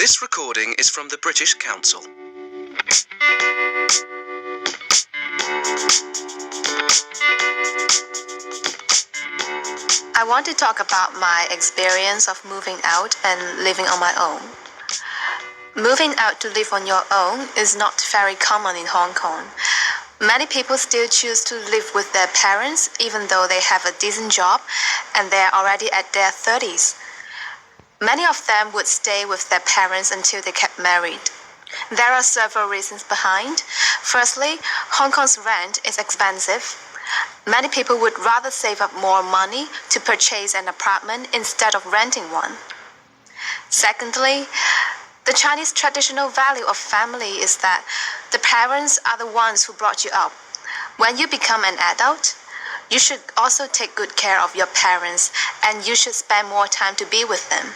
This recording is from the British Council. I want to talk about my experience of moving out and living on my own. Moving out to live on your own is not very common in Hong Kong. Many people still choose to live with their parents even though they have a decent job and they are already at their 30s. Many of them would stay with their parents until they get married. There are several reasons behind. Firstly, Hong Kong's rent is expensive. Many people would rather save up more money to purchase an apartment instead of renting one. Secondly, the Chinese traditional value of family is that the parents are the ones who brought you up. When you become an adult, you should also take good care of your parents and you should spend more time to be with them.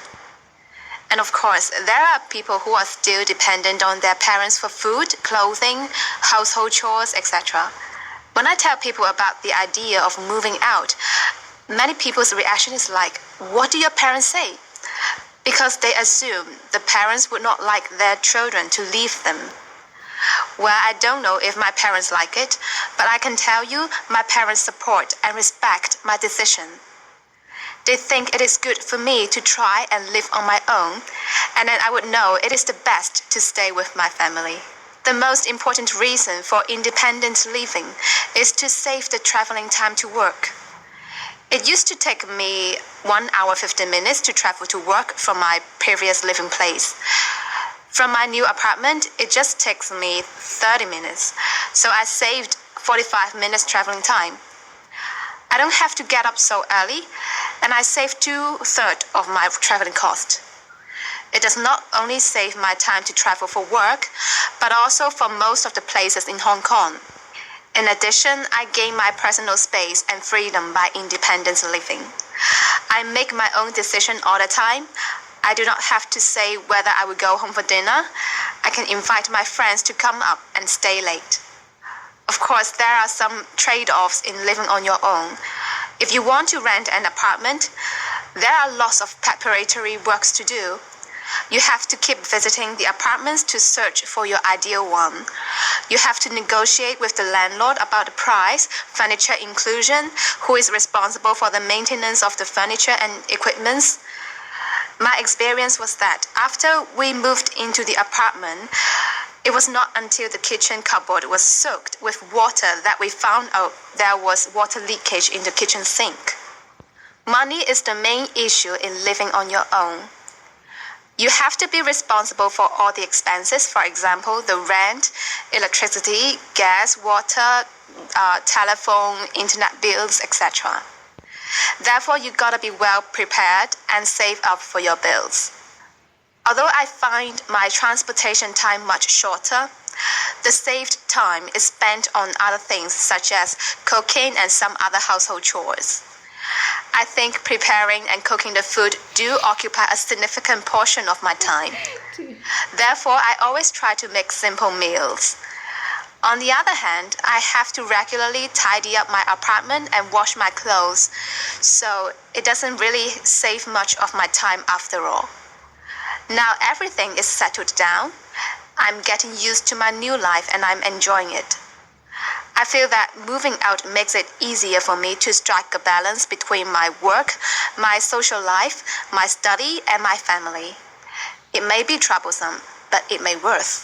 And of course, there are people who are still dependent on their parents for food, clothing, household chores, etc. When I tell people about the idea of moving out, many people's reaction is like, what do your parents say? Because they assume the parents would not like their children to leave them. Well, I don't know if my parents like it, but I can tell you my parents support and respect my decision. They think it is good for me to try and live on my own, and then I would know it is the best to stay with my family. The most important reason for independent living is to save the traveling time to work. It used to take me 1 hour 15 minutes to travel to work from my previous living place. From my new apartment, it just takes me 30 minutes, so I saved 45 minutes traveling time. I don't have to get up so early, and I save 2/3 of my traveling cost. It does not only save my time to travel for work, but also for most of the places in Hong Kong. In addition, I gain my personal space and freedom by independent living. I make my own decision all the time. I do not have to say whether I will go home for dinner. I can invite my friends to come up and stay late. Of course, there are some trade-offs in living on your own. If you want to rent an apartment, there are lots of preparatory works to do. You have to keep visiting the apartments to search for your ideal one. You have to negotiate with the landlord about the price, furniture inclusion, who is responsible for the maintenance of the furniture and equipments. My experience was that after we moved into the apartment, it was not until the kitchen cupboard was soaked with water that we found out there was water leakage in the kitchen sink. Money is the main issue in living on your own. You have to be responsible for all the expenses, for example, the rent, electricity, gas, water, telephone, internet bills, etc. Therefore, you gotta be well prepared and save up for your bills. Although I find my transportation time much shorter, the saved time is spent on other things such as cooking and some other household chores. I think preparing and cooking the food do occupy a significant portion of my time. Therefore, I always try to make simple meals. On the other hand, I have to regularly tidy up my apartment and wash my clothes, so it doesn't really save much of my time after all. Now everything is settled down. I'm getting used to my new life and I'm enjoying it. I feel that moving out makes it easier for me to strike a balance between my work, my social life, my study, and my family. It may be troublesome, but it may worth.